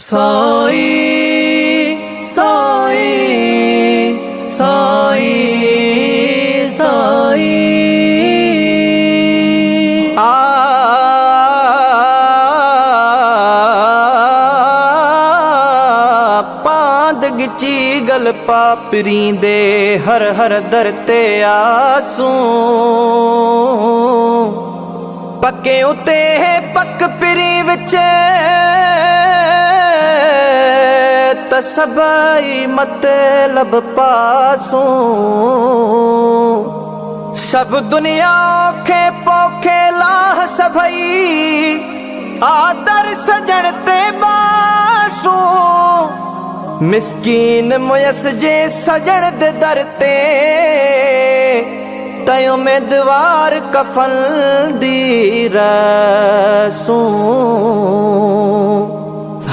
साई साई साई साई पांद गिची गल पापरी दे हर हर दर ते आसू पक्के उते पक पिरी विच सबई मतलब पासों सब दुनिया औखे पोखे लाह सभई आदर सजण ते बासों मिसकीन मुयस जे सजण दे दर ते तय उम्मीदवार कफन दी रसूं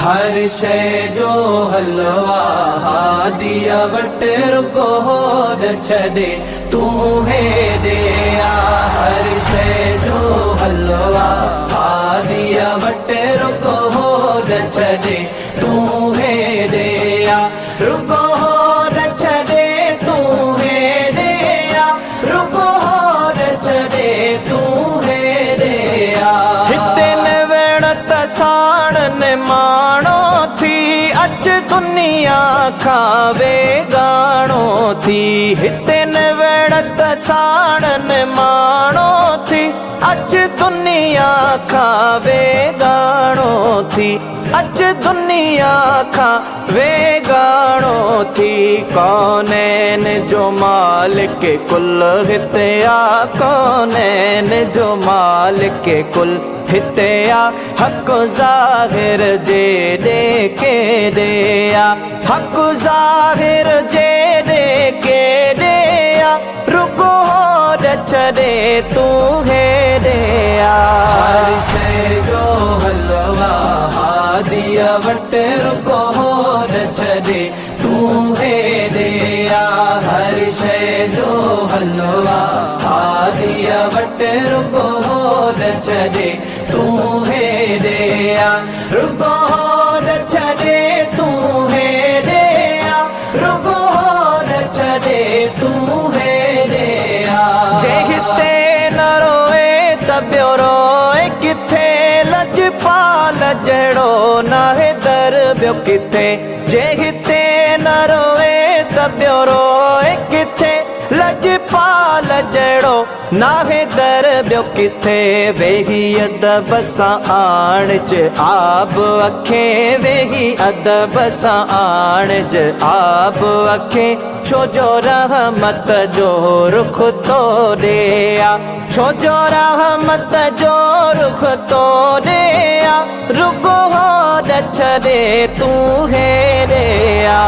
हर शै जो हलवा हादिया वट रुको हो न छॾे तू है दिया हर शै जो हलवा हादिया वट रुको हो न छॾे तू है दिया रुको हो न छॾे तू है दिया रुको हो न छॾे तू है दिया हिते न वेण तसाण ने माणो थी अच दुनिया खावे गाणो थी हिते न वेड़त साणन माणो थी अच दुनिया खावे गाणो थी अच दुनिया खावे गाणो थी कौनैन जो मालिक कुल हिते आ कौनैन जो मालिक कुल हिते आ हक ज़ाहिर जे दे के दे आ हक ज़ाहिर जे दे के दे आ रुको हो न छॾे तू है दे आ हर शै जो हलवा हादिया वट रुको हो न छॾे तू है दे आ हर शै जो हलवा हादिया वट रुको हो न छॾे तू है दिया रुको हो न छॾे तू है दिया रुको हो न छॾे तू है दिया जे हिते न रोए त ॿियो रोए किथे लजपाल जहिड़ो न है दर ॿियो किथे जे हिते न रोए त ॿियो रोए किथे लजपाल जहिड़ो नाहे दर ॿियो किथे वेही अदब सां आणज आब अखे वेही अदब सां आणज आब अखे छो जो रहमत जो रुख तो ॾे आ छो जो रहमत जो रुख तो ॾे आ रुको हो न छॾे तू है रे आ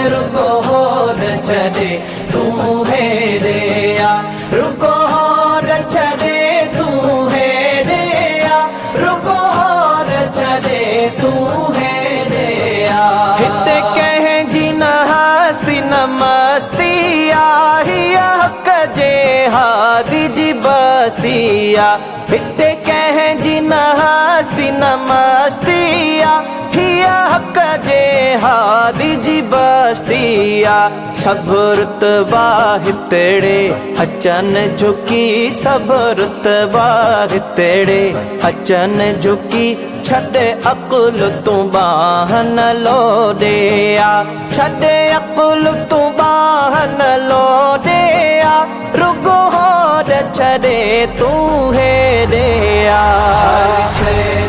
रुको हो न छॾे तू है दिया रुको हो न छॾे तू है दिया रुको हो न छॾे तू है दिया हिते कंहिंजी न हस्ती न मस्ती आहे हक़ जे हादी जी बस्ती आहे हिते कंहिंजी न हस्ती न मस्ती आहे हक़ जे हादी जी बस्ती आ सब रुतबा हितड़े अचन झुकी सब रुतबा हितड़े अचन झुकी छॾे अकुल तूं बाहन लोॾे आ छॾे अकुल तूं बाहन लोॾे आ रुगो हो न छॾे तूं हे ॾे आ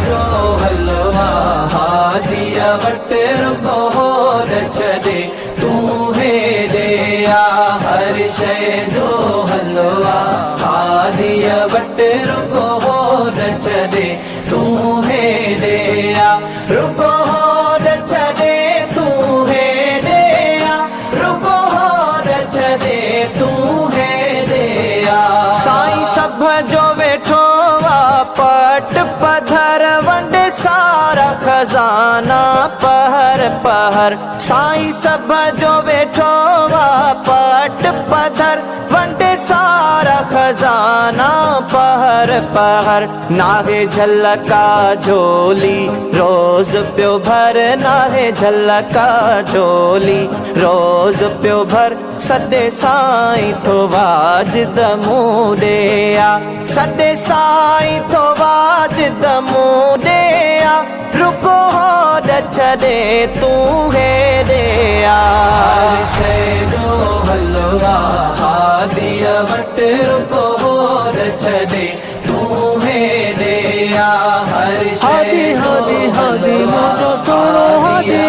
जो हलवा हादिया वट रुको हो न छॾे तू है दिया हर शै जो हलवा हादिया वट रुको हो न छॾे तू है दिया रुको हो न छॾे तू है दिया रुको हो न छॾे तू है दिया साईं सभ जो वेठो वा पट पधर वंड सारा खजाना पहर पहर साईं सभ जो वेठो वा पट पधर वंडे सारा खजाना पहर पहर नाहे झलका झोली रोज प्यो भर नाहे झलका झोली रोज प्यो भर सॾे साईं तो वाजिद मूं ॾेया सॾे साईं तो वाजिद मूं ॾेया रुको होॾ छॾे तूं हेॾेया हर शइ जो हलवा हादीअ वटि रुको होॾ छॾे तूं हेॾेया हर हादी हादी हादी मुंहिंजो सोणो हादी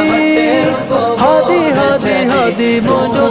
हादी हादी हादी मुंहिंजो